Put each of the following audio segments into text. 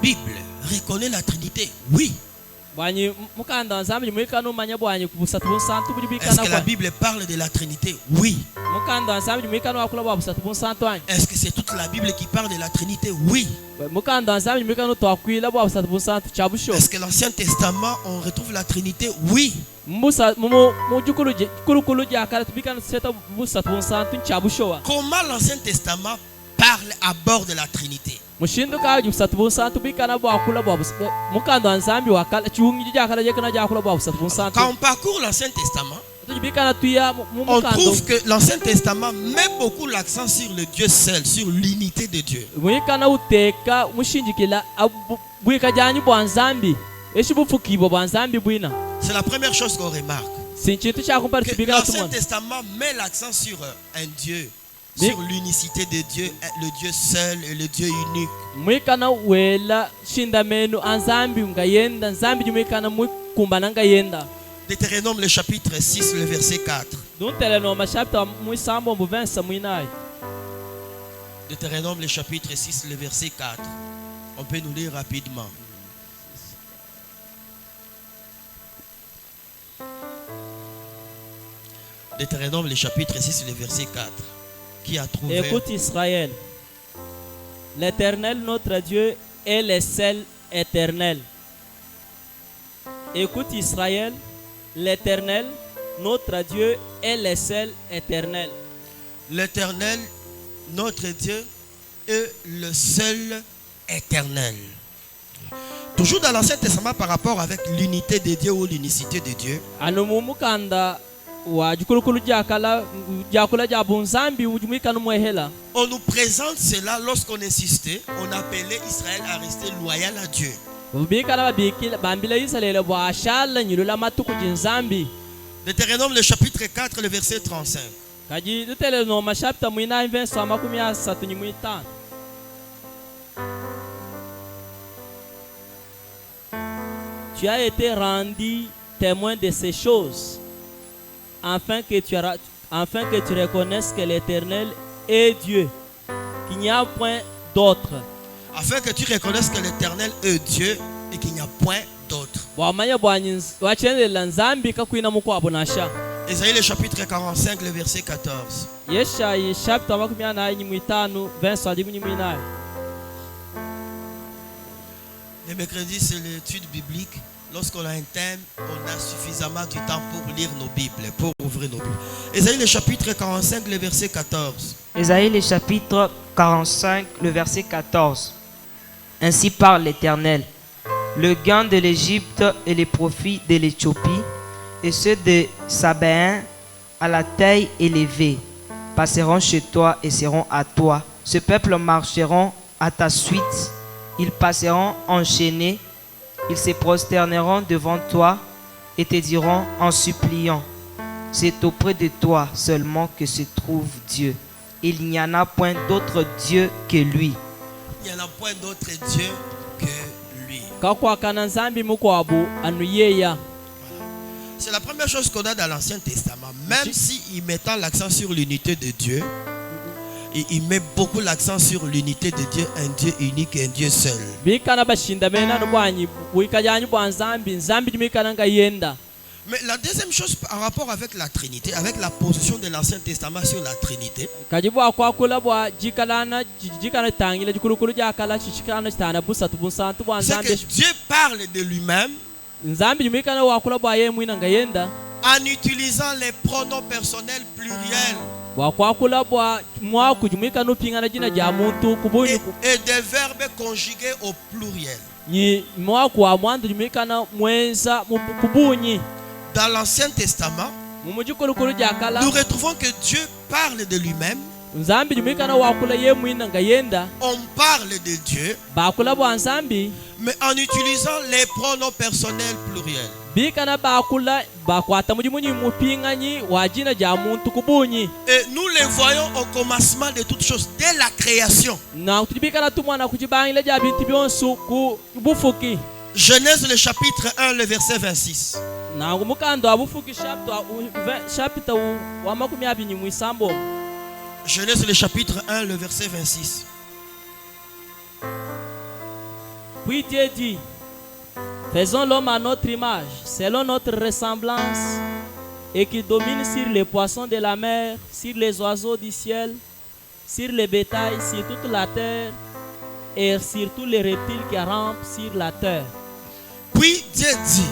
Bible reconnaît la Trinité? Oui. Est-ce que la Bible parle de la Trinité? Oui. Est-ce que c'est toute la Bible qui parle de la Trinité? Oui. Est-ce que l'Ancien Testament, on retrouve la Trinité? Oui. Comment l'Ancien Testament parle à bord de la Trinité? Quand on parcourt l'Ancien Testament, on trouve que l'Ancien Testament met beaucoup l'accent sur le Dieu seul, sur l'unité de Dieu. C'est la première chose qu'on remarque. Que l'Ancien Testament met l'accent sur un Dieu, sur l'unicité de Dieu, le Dieu seul et le Dieu unique. Deutéronome le chapitre 6, le verset 4. Deutéronome le chapitre 6, le verset 4. On peut nous lire rapidement. Deutéronome le chapitre 6, le verset 4. Qui a trouvé? Écoute Israël, l'Éternel notre Dieu est le seul éternel. Écoute Israël, l'Éternel notre Dieu est le seul éternel. L'Éternel notre Dieu est le seul éternel. Toujours dans l'Ancien Testament par rapport avec l'unité de Dieu ou l'unicité de Dieu. On nous présente cela lorsqu'on insistait, on appelait Israël à rester loyal à Dieu. Deutéronome le chapitre 4, le verset 35. Tu as été rendu témoin de ces choses, afin que tu reconnaisses que l'Éternel est Dieu, qu'il n'y a point d'autre. Afin que tu reconnaisses que l'Éternel est Dieu et qu'il n'y a point d'autre. Ésaïe le chapitre 45, le verset 14. Le mercredi, c'est l'étude biblique. Lorsqu'on a un thème, on a suffisamment du temps pour lire nos Bibles, pour ouvrir nos Bibles. Ésaïe le chapitre 45, le verset 14. Ésaïe le chapitre 45, le verset 14. Ainsi parle l'Éternel. Le gain de l'Égypte et les profits de l'Éthiopie et ceux de Sabéen à la taille élevée passeront chez toi et seront à toi. Ce peuple marcheront à ta suite. Ils passeront enchaînés. Ils se prosterneront devant toi et te diront en suppliant: c'est auprès de toi seulement que se trouve Dieu. Il n'y en a point d'autre Dieu que lui. Il n'y en a point d'autre Dieu que lui. C'est la première chose qu'on a dans l'Ancien Testament. Même s'il mettant l'accent sur l'unité de Dieu, et il met beaucoup l'accent sur l'unité de Dieu, un Dieu unique et un Dieu seul. Mais la deuxième chose par rapport avec la Trinité, avec la position de l'Ancien Testament sur la Trinité, c'est que Dieu parle de lui-même en utilisant les pronoms personnels pluriels et des verbes conjugués au pluriel. Dans l'Ancien Testament, nous retrouvons que Dieu parle de lui-même. On parle de Dieu, mais en utilisant les pronoms personnels pluriels. Et nous les voyons au commencement de toutes choses, dès la création. Genèse le chapitre 1, le verset 26. Genèse le chapitre 1, le verset 26. Puis Dieu dit, faisons l'homme à notre image, selon notre ressemblance, et qui domine sur les poissons de la mer, sur les oiseaux du ciel, sur les bétails, sur toute la terre, et sur tous les reptiles qui rampent sur la terre. Puis Dieu dit,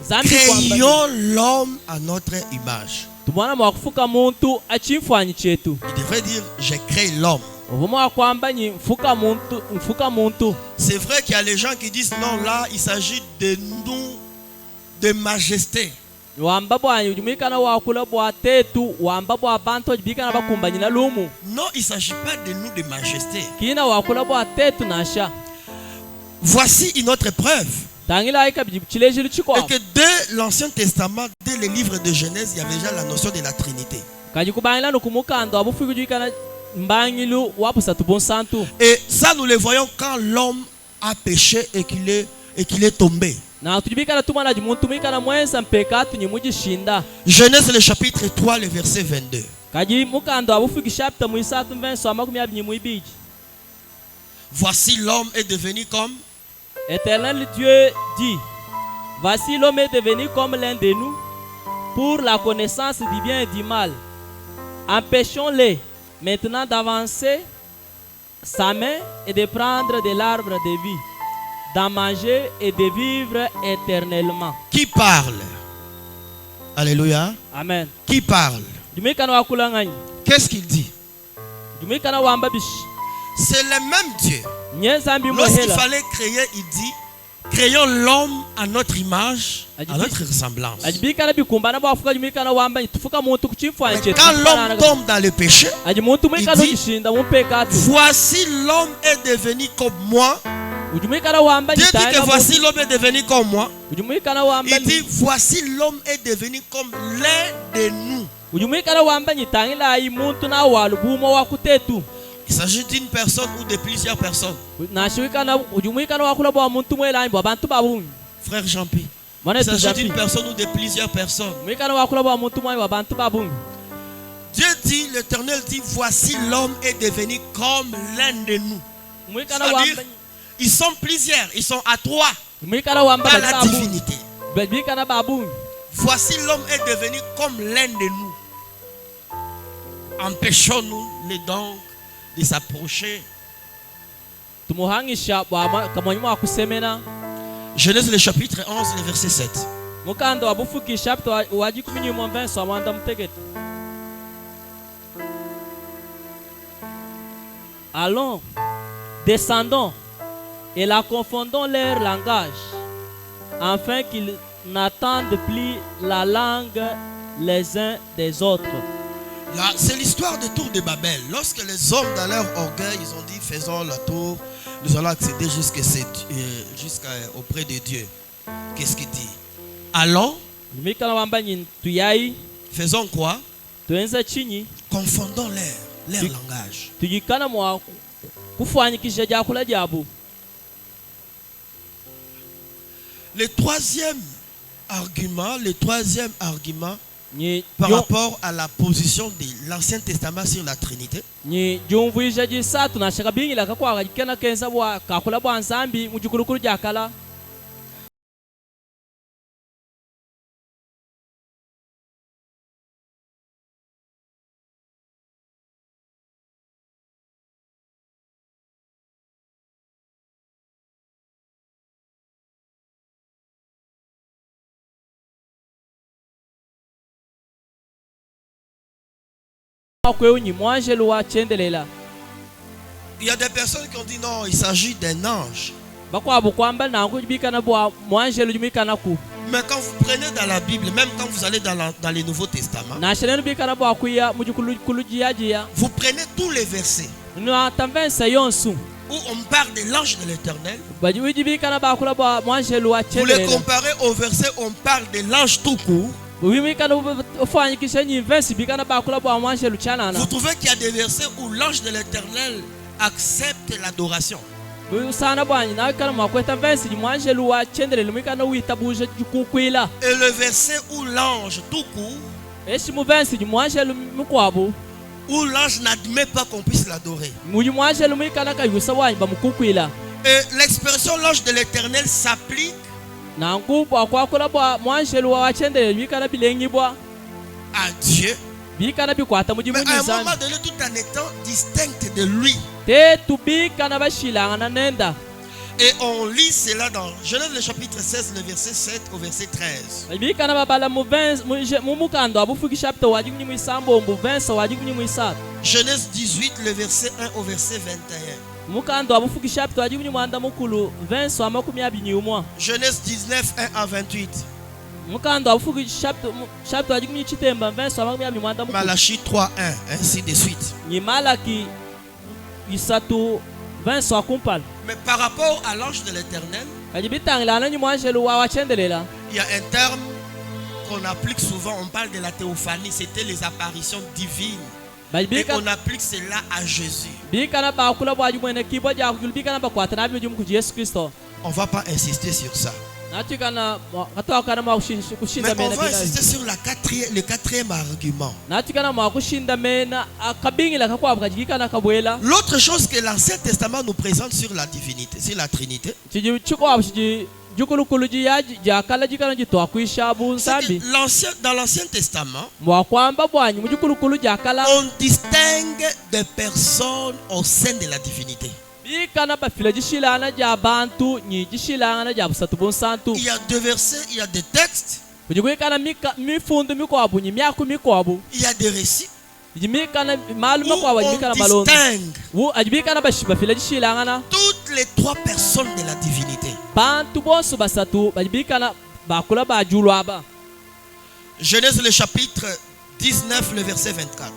Zambi kwamba créons l'homme à notre image. tumwana mwakufuka muntu achimfanyi chetu. Il devrait dire, j'ai créé l'homme. Ubumwa kwamba ni mfuka muntu. C'est vrai qu'il y a les gens qui disent, non, là, il s'agit de nous, de majesté. Wamba bwanyi ujumikana wakula bwa tetu, wamba bwa bantu ujibikana bakumbanyina lumu. Non, il ne s'agit pas de nous, de majesté. Kina wakula bwa tetu nasha. Voici une autre preuve. Tangila aika bijibuchilejiru chikwa. Et que dès l'Ancien Testament, dès les livres de Genèse, il y avait déjà la notion de la Trinité. Kajikubangila nukumukando abufuku jikana mbangilu wapusa tubonsantu. Et ça, nous le voyons quand l'homme a péché et qu'il est tombé. Na tujibikana tumana jimuntumikana mwensa mpekatu nyimujishinda. Genèse le chapitre 3, le verset 22. Kajimukando abufuku chapter muisatu mvenso amakumi abiri nyimubiji. Voici l'homme est devenu comme. Éternel Dieu dit, voici l'homme est devenu comme l'un de nous, pour la connaissance du bien et du mal. Empêchons-le maintenant d'avancer sa main et de prendre de l'arbre de vie, d'en manger et de vivre éternellement. Qui parle? Alléluia. Amen. Qui parle? Qu'est-ce qu'il dit? C'est le même Dieu. Lorsqu'il fallait créer, il dit, créons l'homme à notre image, à notre ressemblance. Mais quand l'homme tombe dans le péché, il dit, voici l'homme est devenu comme moi. Dieu dit que voici l'homme est devenu comme moi. Il dit, voici l'homme est devenu comme l'un de nous. Il s'agit d'une personne ou de plusieurs personnes. Frère Jean-Pi, il s'agit d'une personne ou de plusieurs personnes. Dieu dit, l'Éternel dit, voici l'homme est devenu comme l'un de nous. C'est-à-dire, ils sont plusieurs, ils sont à trois dans la divinité. Voici l'homme est devenu comme l'un de nous. Empêchons-nous les dons de s'approcher. Genèse le chapitre 11, le verset 7. Allons, descendons et la confondons leur langage, afin qu'ils n'entendent plus la langue les uns des autres. Là, c'est l'histoire du tour de Babel. Lorsque les hommes, dans leur orgueil, ils ont dit, faisons la tour, nous allons accéder jusqu'à auprès de Dieu. Qu'est-ce qu'il dit? Allons, faisons quoi? Confondons leur langage. Le troisième argument par rapport à la position de l'Ancien Testament sur la Trinité, il y a des personnes qui ont dit non, il s'agit d'un ange. Mais quand vous prenez dans la Bible, même quand vous allez dans le Nouveau Testament, vous prenez tous les versets où on parle de l'ange de l'Éternel, vous les comparez au verset où on parle de l'ange tout court. Vous trouvez qu'il y a des versets où l'ange de l'Éternel accepte l'adoration. Et le verset où l'ange tout court, où l'ange n'admet pas qu'on puisse l'adorer. Et l'expression l'ange de l'Éternel s'applique nangu bwa kwa kula bwa mwanjelu wa wachendele bikana bilengi bwa à Dieu, bikana bikwata mujimu mais à un nyizami moment donné, tout en étant distinct de lui. te tubikana bashilangana nenda. Et on lit cela dans Genèse le chapitre 16, le verset 7 au verset 13. bikana babala mu 20 mu mukando abufuki chapter wajimu nyimu isambo mu 20 wajimu nyimu isatu. Genèse 18, le verset 1 au verset 21. Mukando abufuki chapter wajimu nyimu anda mukulu 20 wa makumi abiri umwa. Genèse 19, 1 à 28. Mukando abufuki chapter wajimu nyimu chitemba 20 wa makumi abiri anda mukulu. Malachie 3, 1, ainsi de suite. Malaki isatu 20 wa kumpal. Mais par rapport à l'ange de l'Éternel, Kajibitangila nanyi mwanjelu wa wachendelela. il y a un terme qu'on applique souvent, on parle de la théophanie, c'était les apparitions divines. Et on applique cela à Jésus. On ne va pas insister sur ça. Mais on va insister sur le quatrième argument. L'autre chose que l'Ancien Testament nous présente sur la divinité, sur la Trinité, c'est que dans l'Ancien Testament, on distingue des personnes au sein de la divinité. Il y a deux versets, il y a des textes, il y a des récits où on distingue toutes les trois personnes de la divinité. Genèse le chapitre 19, le verset 24.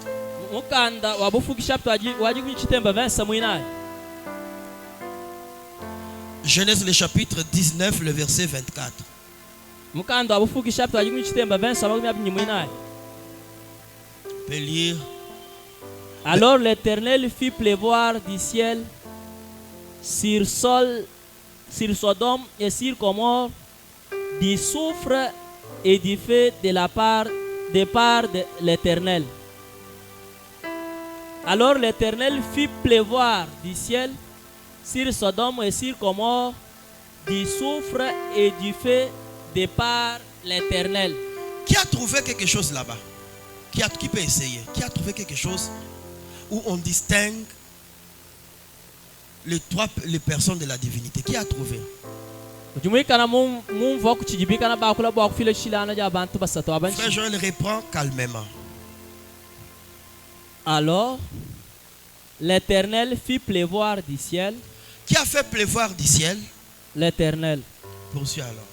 Genèse le chapitre 19, le verset 24. On peut lire. Alors l'Éternel fit pleuvoir du ciel sur Sodome et sur Gomorrhe du soufre et du feu de part de l'Éternel. Alors l'Éternel fit pleuvoir du ciel sur Sodome et sur Gomorrhe du soufre et du feu de part l'Éternel. Qui a trouvé quelque chose là-bas? Qui peut essayer? Qui a trouvé quelque chose où on distingue les personnes de la divinité? Qui a trouvé? Frère Joël reprend calmement. Alors l'Éternel fit pleuvoir du ciel. Qui a fait pleuvoir du ciel? L'Éternel. Poursuis alors.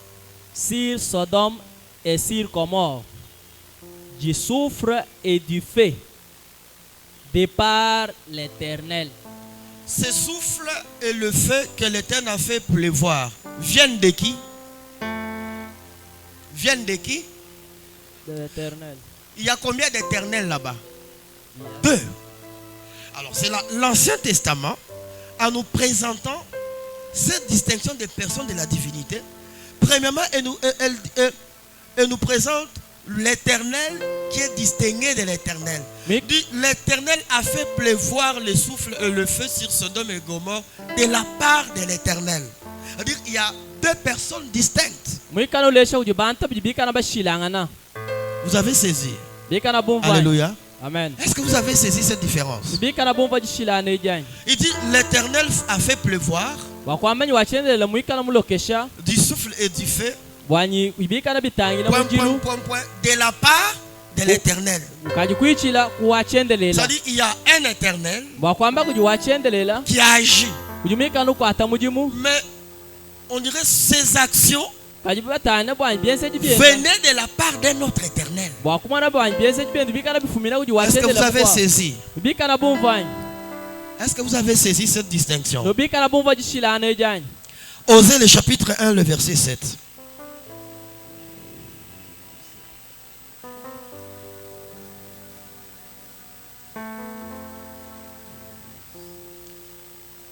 Sur Sodome et sur Gomorrhe du soufre et du feu de par l'Éternel. Ce souffle et le feu que l'Éternel a fait pleuvoir viennent de qui? Viennent de qui? De l'Éternel. Il y a combien d'éternels là-bas? Deux. Alors c'est l'Ancien Testament en nous présentant cette distinction des personnes de la divinité. Premièrement, elle nous présente l'Éternel qui est distingué de l'Éternel. L'Éternel a fait pleuvoir le souffle et le feu sur Sodome et Gomorrhe de la part de l'Éternel. C'est-à-dire qu'il y a deux personnes distinctes. Vous avez saisi? Alléluia. Amen. Est-ce que vous avez saisi cette différence? Il dit l'Éternel a fait pleuvoir du souffle et du feu de la part de l'Éternel. C'est-à-dire qu'il y a un Éternel qui a agi. Mais on dirait ses actions venaient de la part d'un autre Éternel. Est-ce que vous avez saisi? Est-ce que vous avez saisi cette distinction? Osée le chapitre 1, le verset 7.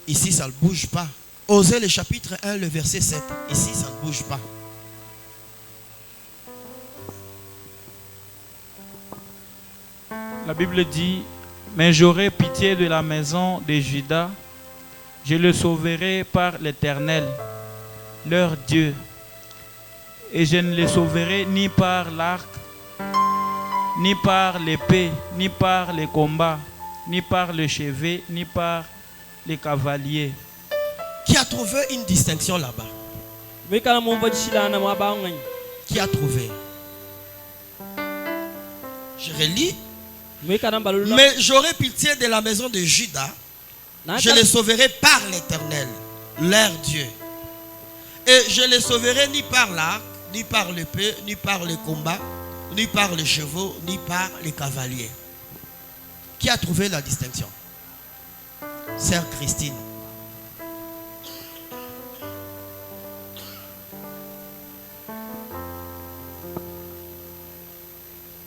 Ici, ça ne bouge pas. Osée le chapitre 1, le verset 7. Ici, ça ne bouge pas. La Bible dit: mais j'aurai pitié de la maison de Juda, Je le sauverai par l'Éternel, leur Dieu. Et je ne les sauverai ni par l'arc, ni par l'épée, ni par les combats, ni par le chevet, ni par les cavaliers. Qui a trouvé une distinction là-bas? Qui a trouvé? Je relis. Mais j'aurai pitié de la maison de Juda. Je les sauverai par l'Éternel, leur Dieu. Et je les sauverai ni par l'arc, ni par l'épée, ni par les combats, ni par les chevaux, ni par les cavaliers. Qui a trouvé la distinction? Sœur Christine.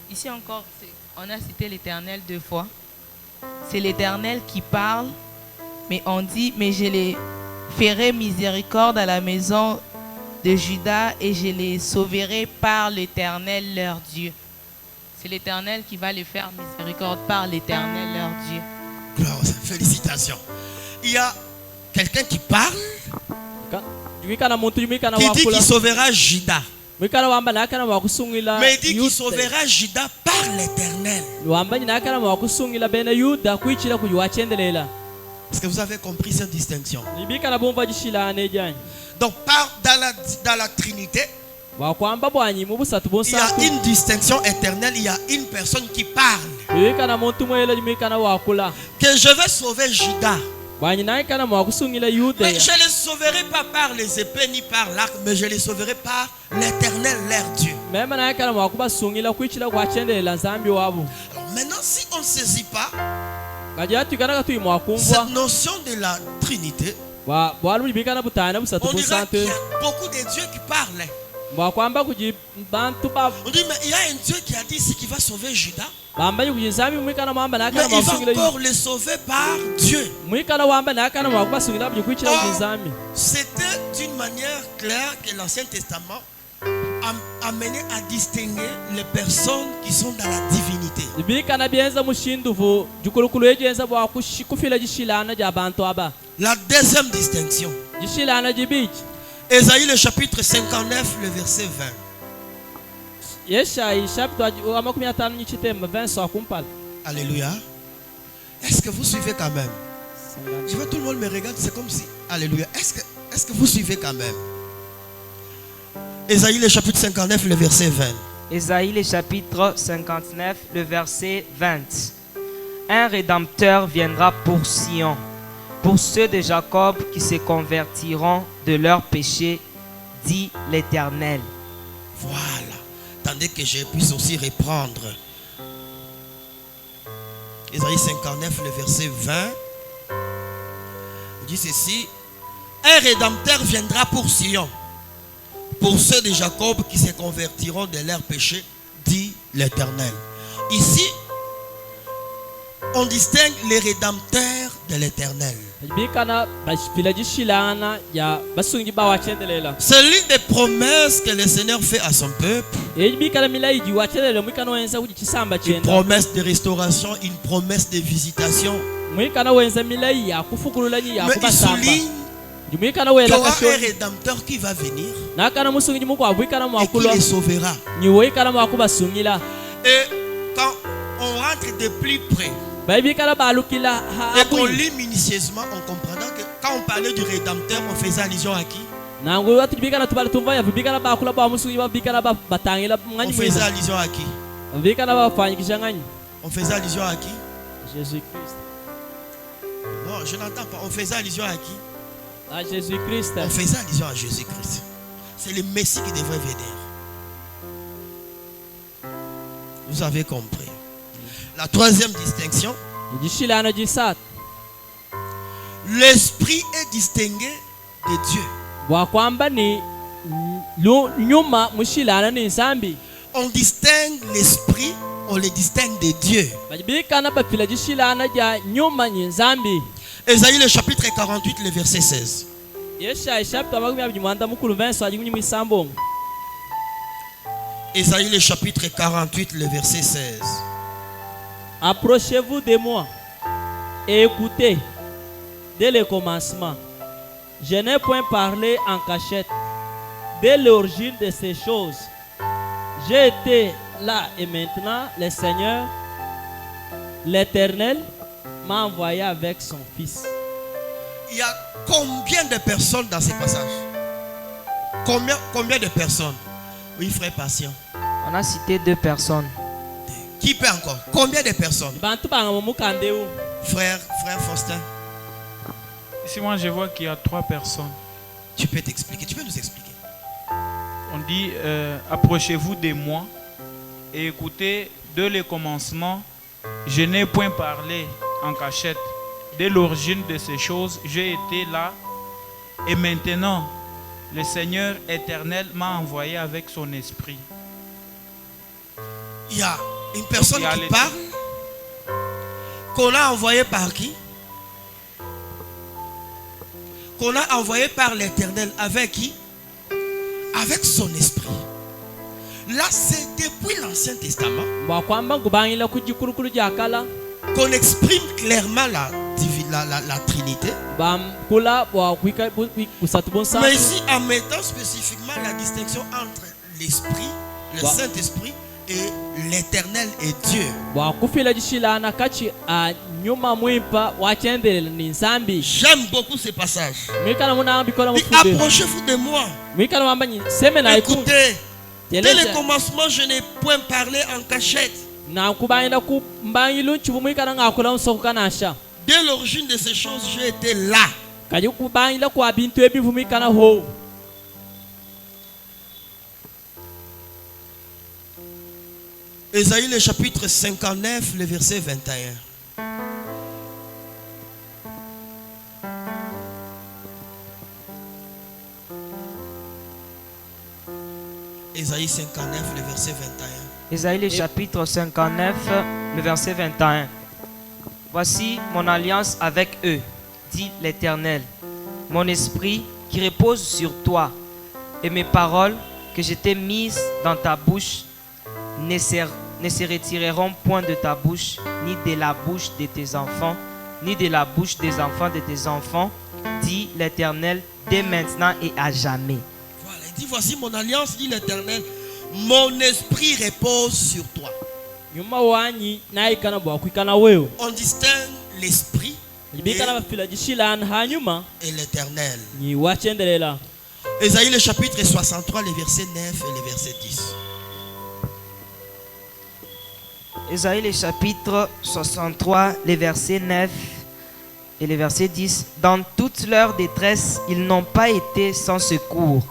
Ici encore, on a cité l'Éternel 2 fois. C'est l'Éternel qui parle, mais on dit, mais je les ferai miséricorde à la maison de Juda et je les sauverai par l'Éternel leur Dieu. C'est l'Éternel qui va les faire miséricorde par l'Éternel leur Dieu. Gloire, félicitations. Il y a quelqu'un qui parle, qui dit qu'il sauvera Juda. Mais il dit qu'il sauvera Juda par l'Éternel. Est-ce que vous avez compris cette distinction? Donc, dans la Trinité, il y a une distinction éternelle, il y a une personne qui parle. Que je vais sauver Juda. Mais je ne les sauverai pas par les épées ni par l'arc, mais je les sauverai par l'Éternel, leur Dieu. Alors maintenant, si on ne saisit pas cette notion de la Trinité, on dira qu'il y a beaucoup de dieux qui parlent. On dit, mais il y a un Dieu qui a dit ici qu'il va sauver Juda. Mais il va encore le sauver par Dieu. C'était d'une manière claire que l'Ancien Testament a mené à distinguer les personnes qui sont dans la divinité. La deuxième distinction. Ésaïe le chapitre 59, le verset 20. Alléluia. Est-ce que vous suivez quand même? Je vois tout le monde me regarde, c'est comme si... Alléluia. Est-ce que vous suivez quand même? Ésaïe le chapitre 59, le verset 20. Ésaïe le chapitre 59, le verset 20. Un rédempteur viendra pour Sion, pour ceux de Jacob qui se convertiront de leurs péchés, dit l'Éternel. Voilà. Attendez que je puisse aussi reprendre. Ésaïe 59, le verset 20. Il dit ceci. Un rédempteur viendra pour Sion, pour ceux de Jacob qui se convertiront de leurs péchés, dit l'Éternel. Ici, on distingue les rédempteurs de l'Éternel. C'est l'une des promesses que le Seigneur fait à son peuple. Une promesse de restauration, une promesse de visitation. Mais il souligne qu'il y aura un rédempteur qui va venir et qui les sauvera. Et quand on rentre de plus près et qu'on lit minutieusement, on comprendra que quand on parlait du rédempteur, on faisait allusion à qui? On faisait allusion à qui? On faisait allusion à qui? Jésus-Christ. Non, je n'entends pas. On faisait allusion à qui? À Jésus-Christ. On faisait allusion à Jésus-Christ. C'est le Messie qui devrait venir. Vous avez compris. La troisième distinction. L'esprit est distingué de Dieu. On distingue l'esprit, on le distingue de Dieu. Ésaïe le chapitre 48, le verset 16. Ésaïe le chapitre 48, le verset 16. Approchez-vous de moi et écoutez. dès le commencement. Je n'ai point parlé en cachette. Dès l'origine de ces choses, j'ai été là et maintenant le Seigneur, l'Éternel, m'a envoyé avec son Fils. Il y a combien de personnes dans ces passages? Combien de personnes? Oui, frère patient. On a cité 2 personnes. Qui peut encore? Combien de personnes? Frère Faustin. Ici, moi, je vois qu'il y a 3 personnes. Tu peux t'expliquer, tu peux nous expliquer. On dit, approchez-vous de moi et écoutez, dès le commencement, je n'ai point parlé en cachette. Dès l'origine de ces choses, j'ai été là. Et maintenant, le Seigneur éternel m'a envoyé avec son esprit. Il y a une personne qui parle, qu'on a envoyé par qui? Qu'on a envoyé par l'Éternel. Avec qui? Avec son esprit. Là, c'est depuis l'Ancien Testament qu'on exprime clairement la Trinité. Mais ici, en mettant spécifiquement la distinction entre l'Esprit, le Saint-Esprit et l'Éternel et Dieu. J'aime beaucoup ce passage. Approchez-vous de moi. Écoutez, dès le commencement, je n'ai point parlé en cachette. Dès l'origine de ces choses, j'ai été là. Ésaïe le chapitre 59, le verset 21. Ésaïe 59, le verset 21. Ésaïe le chapitre 59, le verset 21. Voici mon alliance avec eux, dit l'Éternel. Mon esprit qui repose sur toi et mes paroles que je t'ai mises dans ta bouche ne se retireront point de ta bouche, ni de la bouche de tes enfants, ni de la bouche des enfants de tes enfants, dit l'Éternel, dès maintenant et à jamais. Voilà, il dit, voici mon alliance, dit l'Éternel, mon esprit repose sur toi. On distingue l'esprit et l'Éternel. Ésaïe le chapitre 63, les versets 9 et les versets 10. Ésaïe le chapitre 63, les versets 9 et les versets 10. Dans toute leur détresse, ils n'ont pas été sans secours.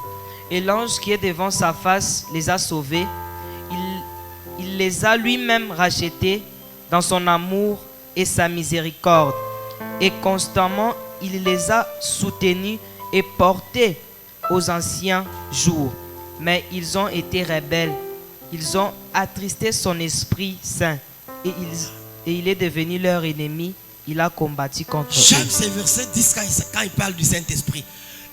Et l'ange qui est devant sa face les a sauvés. Il les a lui-même rachetés dans son amour et sa miséricorde. Et constamment, il les a soutenus et portés aux anciens jours. Mais ils ont été rebelles. Ils ont attristé son Esprit Saint et il est devenu leur ennemi. Il a combattu contre eux. J'aime ces versets 10 quand il parle du Saint-Esprit.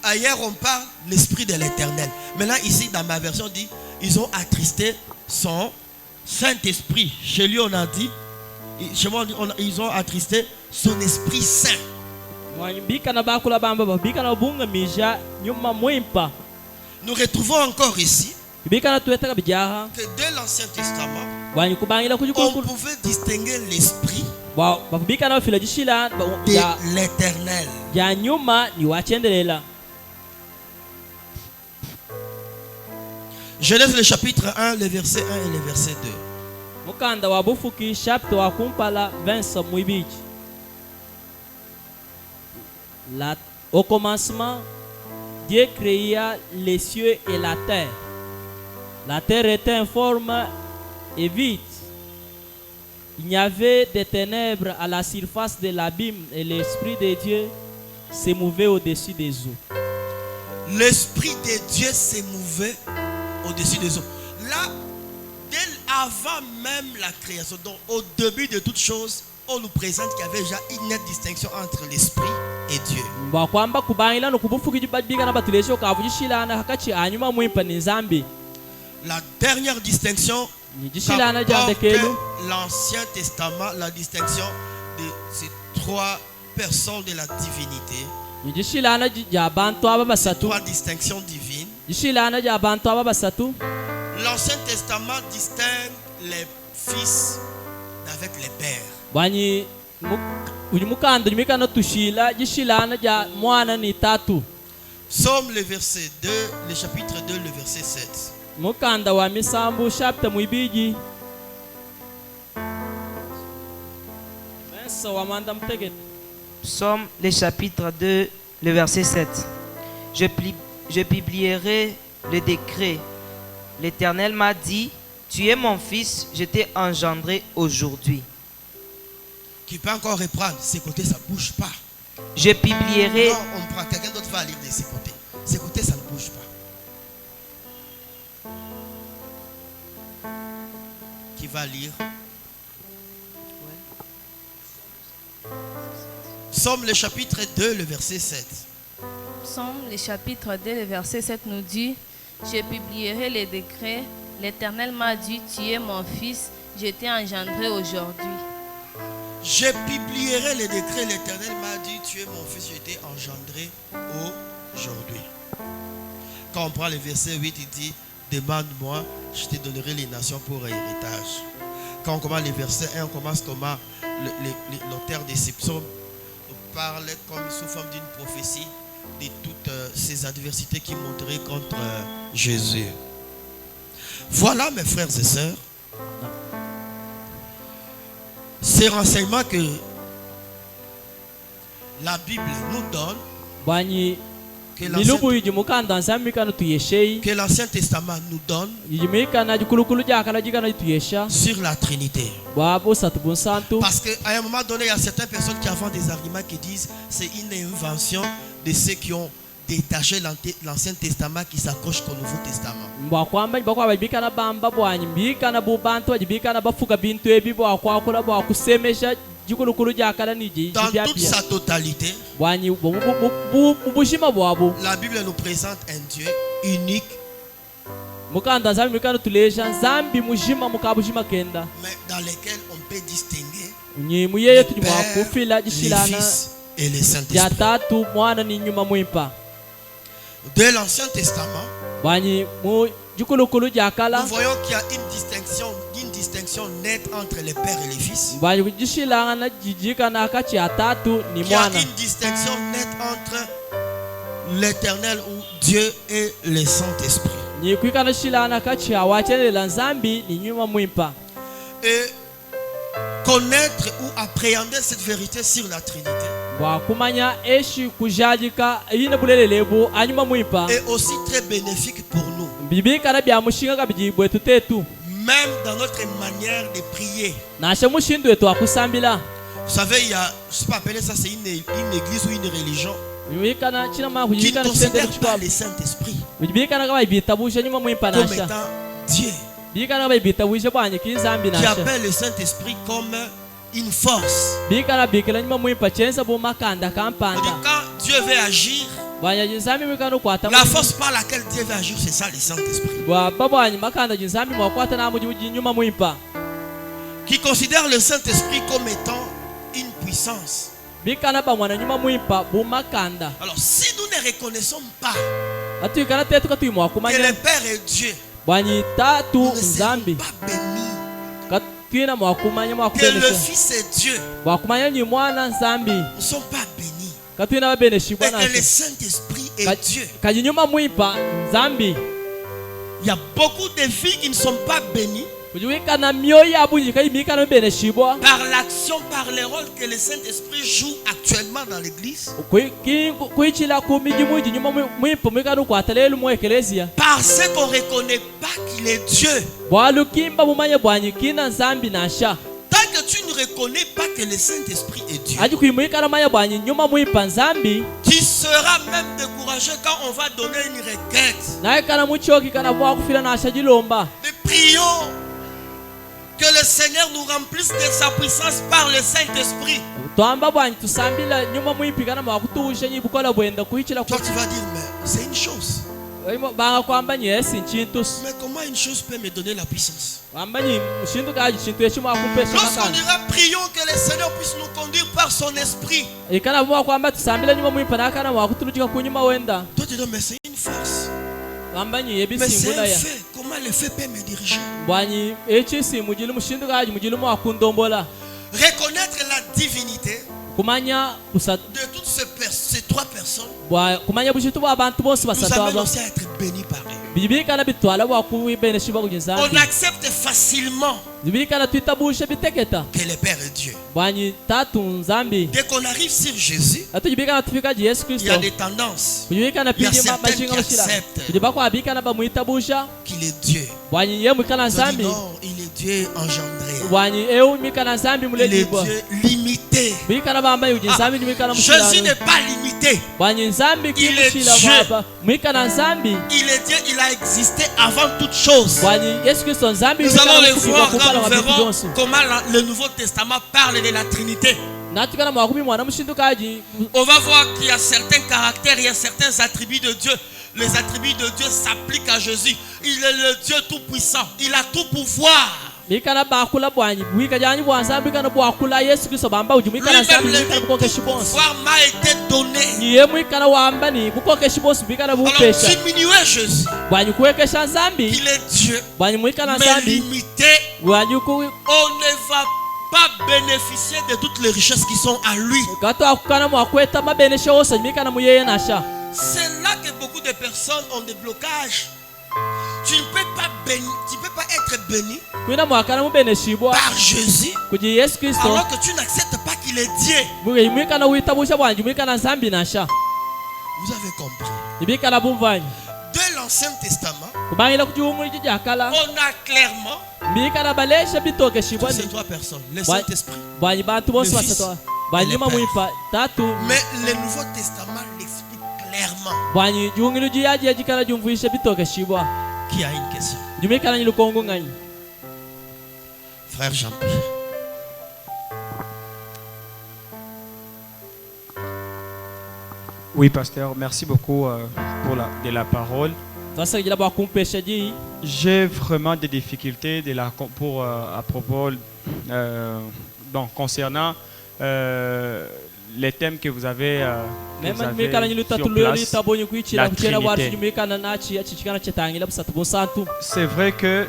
Ailleurs, on parle de l'Esprit de l'Éternel. Maintenant, ici, dans ma version, on dit ils ont attristé son Saint-Esprit. Chez lui, on a dit chez moi, ils ont attristé son Esprit Saint. Nous retrouvons encore ici que dès l'Ancien Testament, on pouvait distinguer l'Esprit de l'Éternel. Genèse le chapitre 1, le verset 1 et le verset 2. Au commencement, Dieu créa les cieux et la terre. La terre était informe et vide. Il y avait des ténèbres à la surface de l'abîme et l'Esprit de Dieu se mouvait au-dessus des eaux. L'Esprit de Dieu se mouvait au-dessus des eaux. Là, avant même la création, donc au début de toute chose, on nous présente qu'il y avait déjà une nette distinction entre l'Esprit et Dieu. La dernière distinction qu'apporte l'Ancien Testament, la distinction de ces 3 personnes de la divinité, igishilana rya bantu aba basatu, trois distinctions divines. igishilana rya bantu aba basatu. L'Ancien Testament distingue les fils avec les pères. Bwanyi uyu mukanda nyimikana tushila gishilana rya mwana ni tatu. Psaume le verset 2, le chapitre 2, le verset 7. Mukanda wa misambu chapter muibiji. Mensa wa manda mtegeti. Psaume, le chapitre 2, le verset 7. Je publierai le décret. L'Éternel m'a dit, tu es mon fils, je t'ai engendré aujourd'hui. Qui peut encore reprendre, ses côtés, ça ne bouge pas. Je publierai... Non, on prend quelqu'un d'autre va lire de ses côtés. Ses côtés, ça ne bouge pas. Qui va lire? Psaume le chapitre 2, le verset 7. Psaume, le chapitre 2, le verset 7 nous dit, je publierai les décrets. L'Éternel m'a dit, tu es mon fils, je t'ai engendré aujourd'hui. Je publierai les décrets. L'Éternel m'a dit, tu es mon fils, je t'ai engendré aujourd'hui. Quand on prend le verset 8, il dit, demande-moi, je te donnerai les nations pour héritage. Quand on commence le verset 1, on commence comment l'auteur de ces psaumes parle comme sous forme d'une prophétie de toutes ces adversités qui monteraient contre Jésus. Voilà, mes frères et sœurs, ces renseignements que la Bible nous donne, que l'Ancien Testament nous donne sur la Trinité. Parce qu'à un moment donné, il y a certaines personnes qui avancent des arguments qui disent c'est une invention de ceux qui ont détaché l'Ancien Testament qui s'accroche au Nouveau Testament. Dans toute sa totalité, la Bible nous présente un Dieu unique, mais dans lequel on peut distinguer le Père, les Fils et le Saint-Esprit. De l'Ancien Testament, nous voyons qu'il y a une distinction nette entre le Père et les Fils. Il y a une distinction nette entre l'Éternel ou Dieu et le Saint-Esprit. Et connaître ou appréhender cette vérité sur la Trinité est aussi très bénéfique pour nous. Même dans notre manière de prier. Vous savez, il y a, je ne sais pas appeler ça, c'est une église ou une religion qui ne considère pas le Saint-Esprit comme étant Dieu, qui appelle le Saint-Esprit comme une force. Quand Dieu veut agir, la force par laquelle Dieu veut agir, c'est ça le Saint-Esprit. Qui considère le Saint-Esprit comme étant une puissance. Alors si nous ne reconnaissons pas que le Père est Dieu, nous ne serons pas bénis. Que le Fils est Dieu, nous ne sommes pas bénis. Et que le Saint-Esprit est Dieu. Il y a beaucoup de filles qui ne sont pas bénies par l'action, par le rôle que le Saint-Esprit joue actuellement dans l'église. Parce qu'on ne reconnaît pas qu'il est Dieu. Tant que tu ne reconnais pas que le Saint-Esprit est Dieu, tu seras même découragé quand on va donner une requête. Nous prions que le Seigneur nous remplisse de sa puissance par le Saint-Esprit. Toi, tu vas dire, mais c'est une chose. banga kwamba nyesi nchintu Mais comment une chose peut me donner la puissance? kwamba nyi nchintu kaji chintu echimwa kumpesha Lorsqu'on makana ira, prions que le Seigneur puisse nous conduire par son esprit. ikana bwa kwamba tusambile nyuma mwipana kana mwakutulujika kunyuma wenda Toi tu dis mais c'est une force. kwamba nyi Mais c'est ebisimbula un ya fait. Comment le fait peut me diriger? bwanyi echisi mujili mushintu kaji mujili mwakundombola Reconnaître la divinité kumanya kusatu de toutes ces trois personnes bwa kumanya bushitu bwa abantu bose nous basatu amène aba aussi à être bénis par eux. bibikana bitwala bwa kuwibenesha On bakujinzambi accepte facilement bibikana twitabusha biteketa que le Père est Dieu. bwanyi tatu nzambi Dès qu'on arrive sur Jésus, atujibikana tufika ji Yesu il y Kristo a des tendances kujibikana Il y a pili certains mashinga qui mushira acceptent. kujiba kwa bikana bamwitabusha qu'il est Dieu. bwanyi ye mwikana On dit nzambi non, il est Dieu engendré. bwanyi eu mwikana nzambi Il est mulejibwa Dieu limité. bikana bamba yuji nzambi mwikana Jésus mushira n'est pas limité. bwanyi nzambi Il est kimushira Dieu. baba mwikana nzambi Il est Dieu, il a existé avant toute chose. bwanyi Yesu Kristo nzambi Nous allons le mwikana voir kupala quand nous wa bitu verrons byonse comment le Nouveau Testament parle de la Trinité. natukana mwakumi mwana mushindu kaji On va voir qu'il y a certains caractères, il y a certains attributs de Dieu. Les attributs de Dieu s'appliquent à Jésus. Il est le Dieu tout-puissant. Il a tout pouvoir. bikana bakula bwanyi bwika janyi bwa nzambi kana bwakula Yesu Kristo bamba uji mwikana nzambi Lui-même, mwikana le bukokeshi bonse pouvoir m'a été donné. niye mwikana wamba ni bukokeshi bonse bikana Alors bupesha diminuez Jésus. bwanyi kuwekesha nzambi Il est Dieu. bwanyi mwikana Mais nzambi limité, bwanyi ku on ne va pas bénéficier de toutes les richesses qui sont à lui. gato akukana mwakweta mabenesha wose mwikana muyeye nasha C'est là que beaucoup de personnes ont des blocages. Tu ne peux pas être béni kwina mwakana mubeneshibwa par Jésus kuji Yesu Kristo alors que tu n'acceptes pas qu'il est Dieu. bwanyi mwikana witabusha bwanyi mwikana nzambi nasha Vous avez compris. ibikana bumvanyi De l'Ancien Testament, kubangila kujiumuliji jakala on a clairement mbikana balesha bitokeshibwa toutes ni ces trois personnes. Le Ouais. Saint-Esprit. bwanyi bantu bose Le Fils basatwa et bwanyi le mwipa tatu Mais le Nouveau Testament l'explique clairement. bwanyi jungiliji yaji yajikala jumvuisha bitokeshibwa Qui a une question? jumikana nyilukongo nganyi Frère Jean-Pierre. Oui, pasteur, merci beaucoup de la parole. twasakijila bwakumpesha ji J'ai vraiment des difficultés à propos donc, concernant les thèmes que vous avez, mema jumikana nyilu sur tatuluyoli place. tabonyi kuichira la kuchera bwacu Trinité. jumikana nachi achichikana chetangila busatu bunsantu C'est vrai que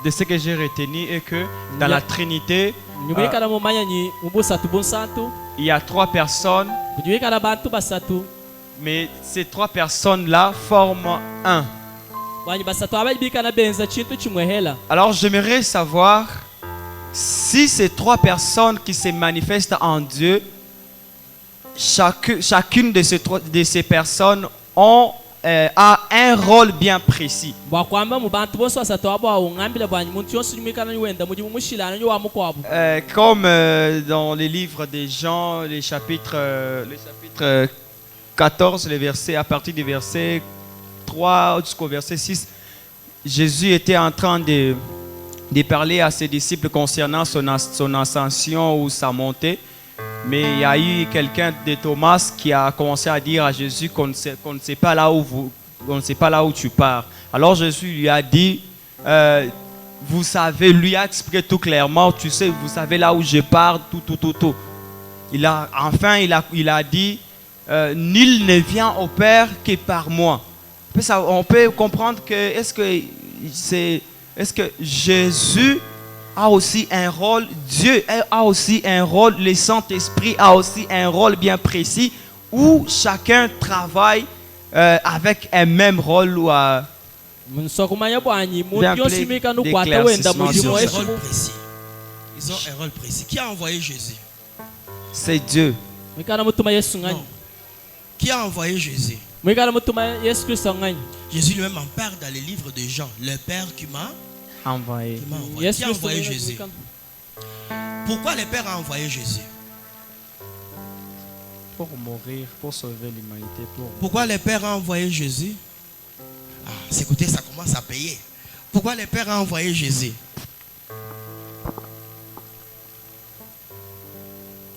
de ce que j'ai retenu est que dans la Trinité, jumikana mumanya nyi mubusatu bunsantu il y a trois personnes, kujumikana bantu basatu mais ces trois personnes-là forment un. bwanyi basatu abajibikana benza chintu chimwe hela Alors j'aimerais savoir si ces trois personnes qui se manifestent en Dieu, chacune de ces personnes a un rôle bien précis. bwakwamba mu bantu bose basatu abo awungambile bwanyi muntu yonse jumikana niwenda muji mumushilana nyo wamukwabo Comme dans les livres de Jean, le chapitre 14, les versets, à partir du verset 3 jusqu'au verset 6, Jésus était en train de parler à ses disciples concernant son ascension ou sa montée. Mais il y a eu quelqu'un de Thomas qui a commencé à dire à Jésus qu'on ne sait pas là où tu pars. Alors Jésus lui a dit, vous savez, lui a expliqué tout clairement, tu sais, vous savez là où je pars, tout. Il a dit, nul ne vient au Père que par moi. On peut comprendre que est-ce que Jésus a aussi un rôle, Dieu a aussi un rôle, le Saint-Esprit a aussi un rôle bien précis où chacun travaille avec un même rôle ou nsokumanya bwanyi Bien muntu yonse appelé jumikana ukwata wenda d'éclaircissement. Ils muji ont un mweshi rôle précis. Ils ont un rôle précis. Qui a envoyé Jésus? c'est Dieu. mwikana mutuma Yesu nganyi Non. Qui a envoyé Jésus? mwikana mutuma Yesu Kristo nganyi Jésus lui-même en parle dans les livres de Jean. Le Père qui m'a Envoyé. envoyé. Yesu Qui a Kristo envoyé mwikana Jésus? mwikana. Pourquoi le Père a envoyé Jésus? Pour mourir, pour sauver l'humanité. Pourquoi le Père a envoyé Jésus? Ah, écoutez, ça commence à payer. Pourquoi le Père a envoyé Jésus?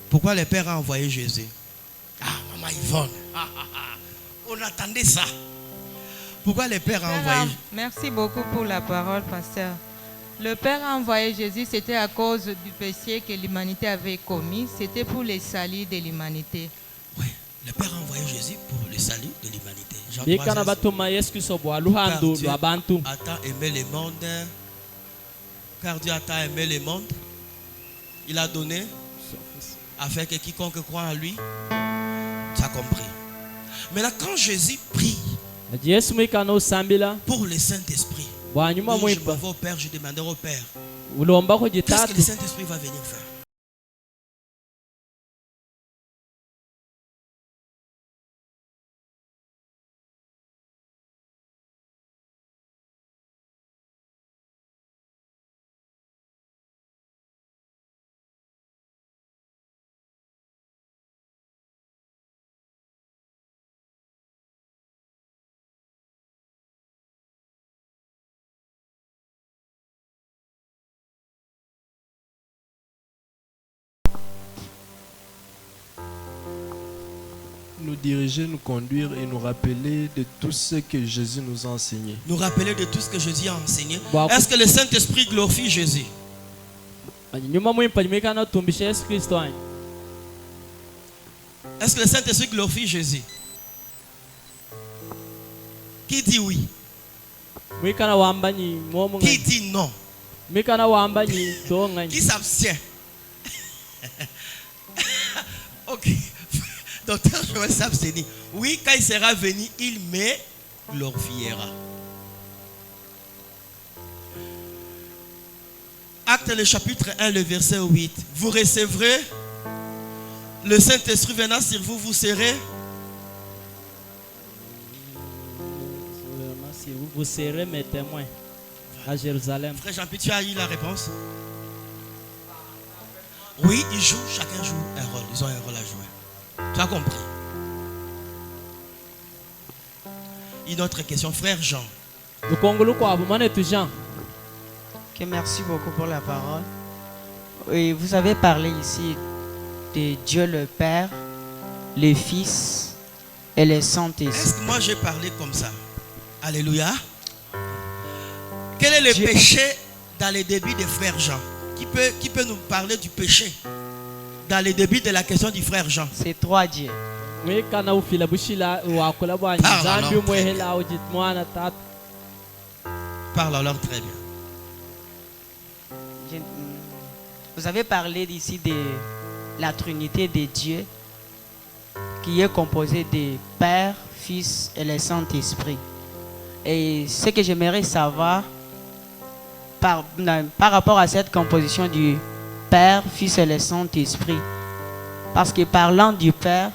Pourquoi le Père a envoyé Jésus? Ah, maman Yvonne. On attendait ça. Pourquoi le Père a envoyé? Merci beaucoup pour la parole, pasteur. Le Père a envoyé Jésus, c'était à cause du péché que l'humanité avait commis. C'était pour les salut de l'humanité. Oui, le Père a envoyé Jésus pour le salut de l'humanité. Jean bikana 3, batuma Yesu Kristo bwa car luhando Dieu lwa bantu. a tant aimé le monde, car Dieu a tant aimé le monde, il a donné afin que quiconque croit en lui soit compris. Maintenant, quand Jésus prie Yesu mwikana usambila pour le Saint-Esprit, bwanyuma je m'en mwipa vais au Père, je demanderai au Père, ulomba ko qu'est-ce que gitatu le Saint-Esprit va venir faire? Nous diriger, nous conduire et nous rappeler de tout ce que Jésus nous a enseigné. Nous rappeler de tout ce que Jésus a enseigné. Bon, Est-ce que le Saint-Esprit glorifie Jésus? nyuma mwipa mwikana tumbisha Yesu Kristo anyi. Est-ce que le Saint-Esprit glorifie Jésus? Qui dit oui? Mwikana wambanyi mwomu Qui ngani. dit non? Mwikana wambanyi to Qui ngani. s'abstient? Ok. Docteur Joël s'abstenir. Oui, quand il sera venu, il me glorifiera. Acte le chapitre 1, le verset 8. Vous recevrez le Saint-Esprit venant sur vous, vous serez. Vous serez mes témoins à Jérusalem. Frère Jean-Pierre, tu as eu la réponse? Oui, ils jouent, chacun joue un rôle. Ils ont un rôle à jouer. Tu as compris? Une autre question, frère Jean. Lukongulu kwa bumane tu Jean. Ok, merci beaucoup pour la parole. Et vous avez parlé ici de Dieu le Père, le Fils et le Saint-Esprit. Est-ce que moi j'ai parlé comme ça? Alléluia. Quel est le Dieu- péché dans les débuts des frères Jean? Qui peut nous parler du péché dans les débuts de la question du frère Jean? C'est trois dieux. Mwikana ufila bushila wakula bwanyi Parle alors, zambi très umwehela ujit mwana tatu. Parle alors très bien. Je- Vous avez parlé ici de la Trinité de Dieu qui est composée de Père, Fils et le Saint-Esprit. Et ce que j'aimerais savoir par rapport à cette composition du Père, Fils et le Saint-Esprit. Parce que parlant du Père,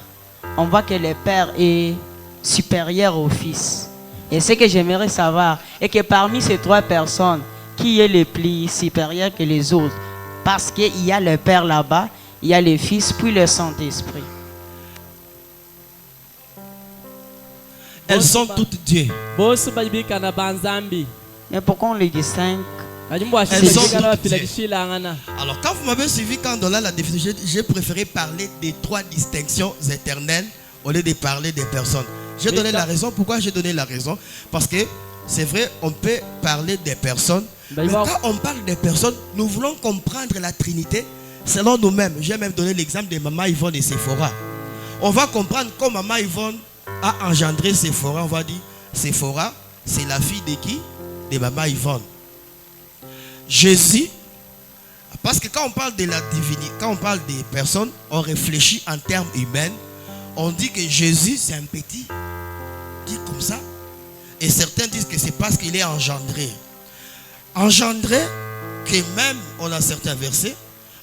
on voit que le Père est supérieur au Fils. Et ce que j'aimerais savoir est que parmi ces trois personnes, qui est le plus supérieur que les autres? Parce qu'il y a le Père là-bas, il y a le Fils, puis le Saint-Esprit. Elles sont toutes Dieu. Bosu bajibikana banzambi. Mais pourquoi on les distingue? Ajimbo Elles ashila sont bikana toutes bafila Dieu. gishila ngana. Alors quand vous m'avez suivi, quand on a la définition, j'ai préféré parler des trois distinctions éternelles au lieu de parler des personnes. J'ai Mais donné ça- la raison. Pourquoi j'ai donné la raison? Parce que c'est vrai, on peut parler des personnes. Ben, Mais il va- quand on parle des personnes, nous voulons comprendre la Trinité selon nous-mêmes. J'ai même donné l'exemple de Maman Yvonne et Séphora. On va comprendre comment Maman Yvonne a engendré Séphora. On va dire, Séphora, c'est la fille de qui? De Maman Yvonne. Jésus, parce que quand on parle de la divinité, quand on parle des personnes, on réfléchit en termes humains. On dit que Jésus, c'est un petit, dit comme ça. Et certains disent que c'est parce qu'il est engendré. Engendré, que même, on a certains versets,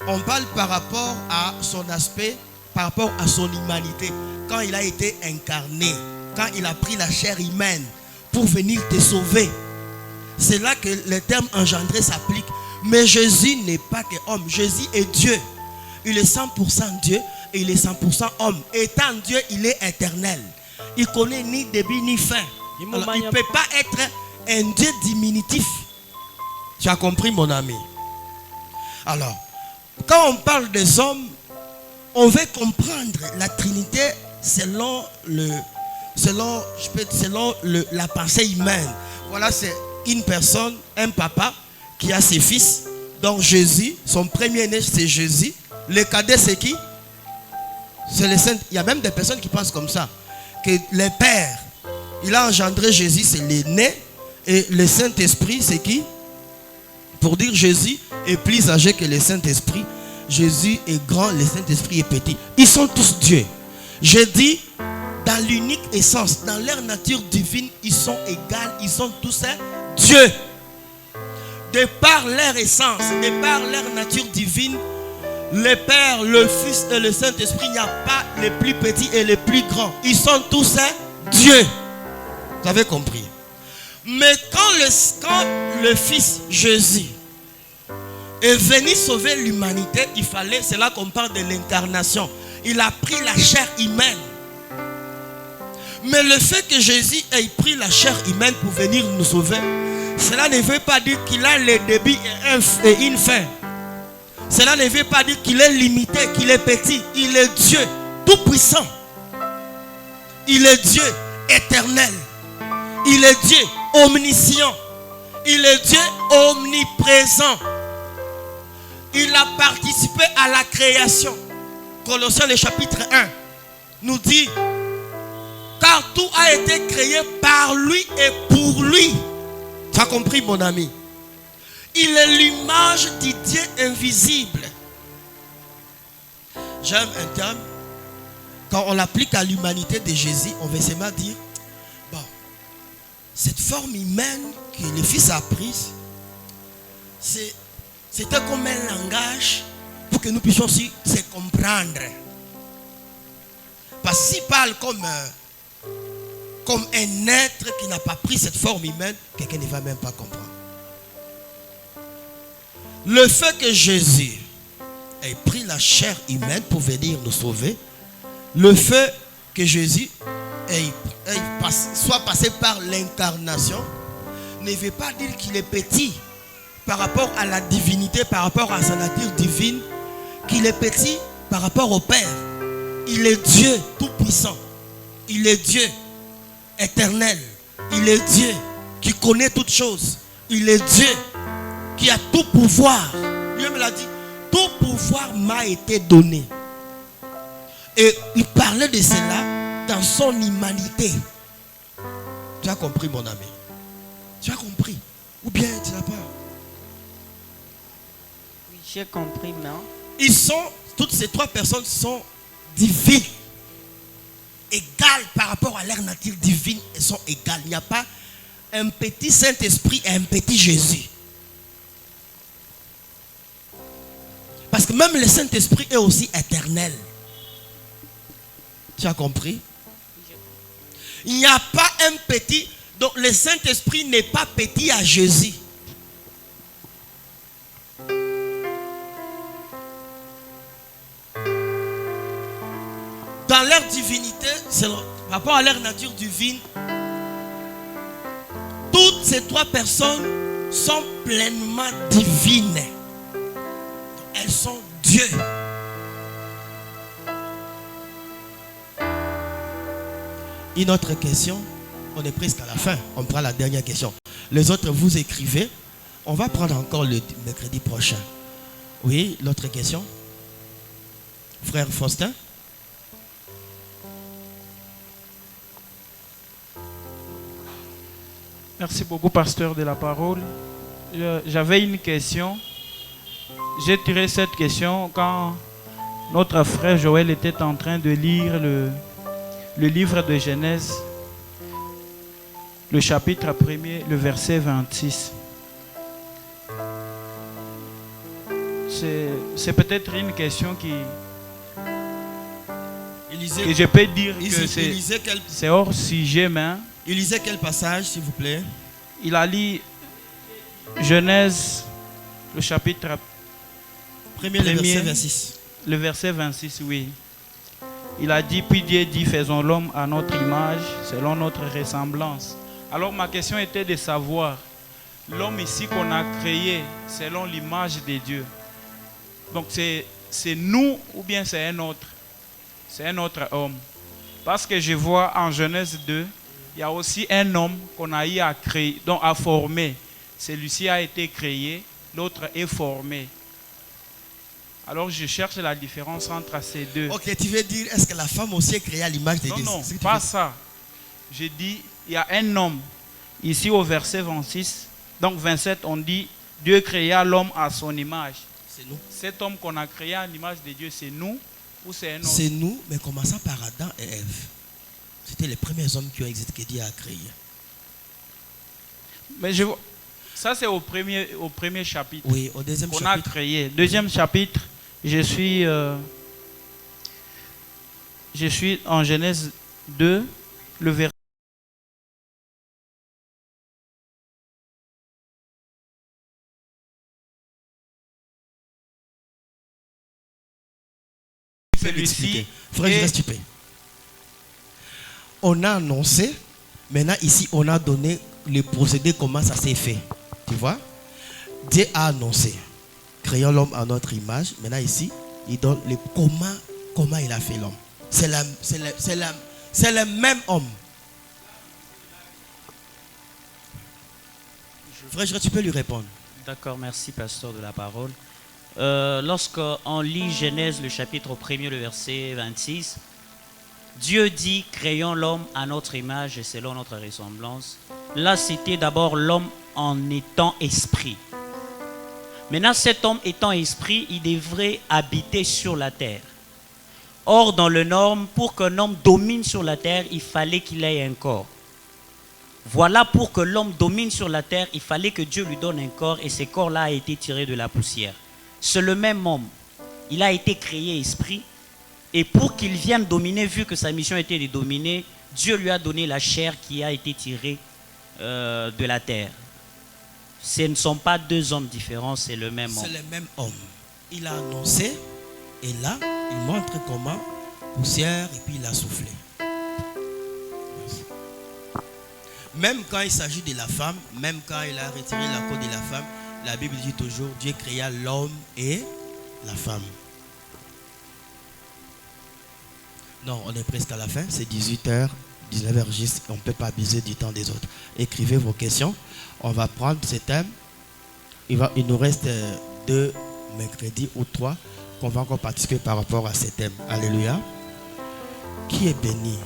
on parle par rapport à son aspect, par rapport à son humanité. Quand il a été incarné, quand il a pris la chair humaine pour venir te sauver. C'est là que le terme engendré s'applique. Mais Jésus n'est pas que homme. Jésus est Dieu. Il est 100% Dieu et il est 100% homme. Étant Dieu, il est éternel. Il connaît ni début ni fin. Alors, il ne peut pas être un Dieu diminutif. Tu as compris, mon ami? Alors, quand on parle des hommes, on veut comprendre la Trinité selon selon la pensée humaine. Voilà, c'est une personne, un papa qui a ses fils. Donc Jésus, son premier-né c'est Jésus. Le cadet c'est qui? C'est le Saint. Il y a même des personnes qui pensent comme ça. Que le Père, il a engendré Jésus, c'est l'aîné. Et le Saint-Esprit c'est qui? Pour dire Jésus est plus âgé que le Saint-Esprit. Jésus est grand, le Saint-Esprit est petit. Ils sont tous Dieu. Je dis, dans l'unique essence, dans leur nature divine, ils sont égaux, ils sont tous Dieu. De par leur essence, de par leur nature divine, le Père, le Fils et le Saint-Esprit, il n'y a pas les plus petits et les plus grands. Ils sont tous Dieu. Vous avez compris? Mais quand le Fils Jésus est venu sauver l'humanité, il fallait, c'est là qu'on parle de l'incarnation. Il a pris la chair humaine. Mais le fait que Jésus ait pris la chair humaine pour venir nous sauver, cela ne veut pas dire qu'il a le début et une fin. Cela ne veut pas dire qu'il est limité, qu'il est petit. Il est Dieu tout puissant. Il est Dieu éternel. Il est Dieu omniscient. Il est Dieu omniprésent. Il a participé à la création. Colossiens le chapitre 1 nous dit: car tout a été créé par lui et pour lui. Tu as compris, mon ami? Il est l'image du Dieu invisible. J'aime un terme. Quand on l'applique à l'humanité de Jésus, on va seulement dire, bon, cette forme humaine que le Fils a prise, c'était comme un langage pour que nous puissions aussi se comprendre. Parce qu'il parle comme un être qui n'a pas pris cette forme humaine, quelqu'un ne va même pas comprendre. Le fait que Jésus ait pris la chair humaine pour venir nous sauver, le fait que Jésus soit passé par l'incarnation, ne veut pas dire qu'il est petit par rapport à la divinité, par rapport à sa nature divine, qu'il est petit par rapport au Père. Il est Dieu tout puissant. Il est Dieu éternel. Il est Dieu qui connaît toutes choses. Il est Dieu qui a tout pouvoir. Lui-même l'a dit, tout pouvoir m'a été donné. Et il parlait de cela dans son humanité. Tu as compris, mon ami? Tu as compris? Ou bien tu n'as pas? Oui, j'ai compris, non? Toutes ces trois personnes sont divines. Égales par rapport à leur nature divine, elles sont égales. Il n'y a pas un petit Saint-Esprit et un petit Jésus. Parce que même le Saint-Esprit est aussi éternel. Tu as compris? Il n'y a pas un petit. Donc le Saint-Esprit n'est pas petit à Jésus. Dans leur divinité, par rapport à leur nature divine, toutes ces trois personnes sont pleinement divines. Elles sont Dieu. Une autre question. On est presque à la fin. On prend la dernière question. Les autres, vous écrivez. On va prendre encore le mercredi prochain. Oui, l'autre question. Frère Faustin. Merci beaucoup, pasteur de la parole. J'avais une question. J'ai tiré cette question quand notre frère Joël était en train de lire le livre de Genèse, le chapitre 1er, le verset 26. C'est peut-être une question que je peux dire que c'est hors sujet, mais... Il lisait quel passage, s'il vous plaît? Il a lu Genèse, le chapitre 1er, le verset 26. Le verset 26, oui. Il a dit, puis Dieu dit, faisons l'homme à notre image, selon notre ressemblance. Alors ma question était de savoir, l'homme ici qu'on a créé, selon l'image de Dieu. Donc c'est nous ou bien c'est un autre? C'est un autre homme. Parce que je vois en Genèse 2, il y a aussi un homme qu'on a eu à créer, donc à former. Celui-ci a été créé, l'autre est formé. Alors je cherche la différence entre ces deux. Ok, tu veux dire, est-ce que la femme aussi est créée à l'image de Dieu? Non, pas ça. Je dis, il y a un homme. Ici au verset 26, donc 27, on dit, Dieu créa l'homme à son image. C'est nous. Cet homme qu'on a créé à l'image de Dieu, c'est nous ou c'est un autre? C'est nous, mais commençant par Adam et Ève. C'était les premiers hommes qui ont existé, que Dieu a créé. Mais ça c'est au premier chapitre. Oui, au deuxième qu'on chapitre. a créé. Deuxième chapitre, je suis en Genèse 2, le verset. Celui-ci. Frère, je reste stupide. On a annoncé, maintenant ici on a donné le procédé, comment ça s'est fait. Tu vois? Dieu a annoncé, créons l'homme à notre image. Maintenant ici, il donne le comment il a fait l'homme. C'est le même homme. Frère, tu peux lui répondre. D'accord, merci pasteur de la parole. Lorsqu'on lit Genèse, le chapitre 1er, le verset 26, Dieu dit, créons l'homme à notre image et selon notre ressemblance. Là, c'était d'abord l'homme en étant esprit. Maintenant, cet homme étant esprit, il devrait habiter sur la terre. Or, dans le norme, pour qu'un homme domine sur la terre, il fallait qu'il ait un corps. Voilà, pour que l'homme domine sur la terre, il fallait que Dieu lui donne un corps et ce corps-là a été tiré de la poussière. C'est le même homme. Il a été créé esprit. Et pour qu'il vienne dominer, vu que sa mission était de dominer, Dieu lui a donné la chair qui a été tirée de la terre. Ce ne sont pas deux hommes différents, c'est le même homme. C'est le même homme. Il a annoncé, et là, il montre comment, poussière, et puis il a soufflé. Même quand il s'agit de la femme, même quand il a retiré la côte de la femme, la Bible dit toujours, Dieu créa l'homme et la femme. Non, on est presque à la fin, c'est 18h, 19h juste, on ne peut pas abuser du temps des autres. Écrivez vos questions, on va prendre ce thème. Il nous reste 2 mercredis ou 3 qu'on va encore participer par rapport à ce thème. Alléluia. Qui est béni?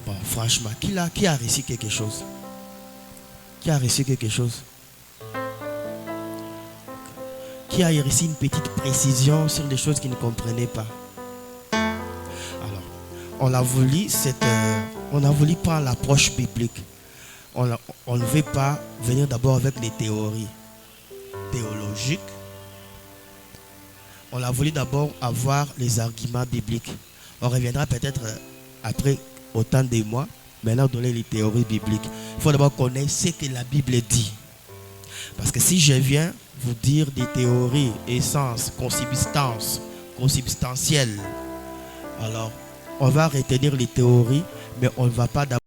Bon, franchement, qui a réussi quelque chose? Qui a réussi quelque chose? Qui a réussi une petite précision sur des choses qu'il ne comprenait pas? Alors, on a voulu prendre l'approche biblique. On ne veut pas venir d'abord avec des théories théologiques. On a voulu d'abord avoir les arguments bibliques. On reviendra peut-être après autant de mois, maintenant donner les théories bibliques. Il faut d'abord connaître ce que la Bible dit. Parce que si je viens vous dire des théories, essence, consubstance, consubstantielle, alors on va retenir les théories, mais on ne va pas d'abord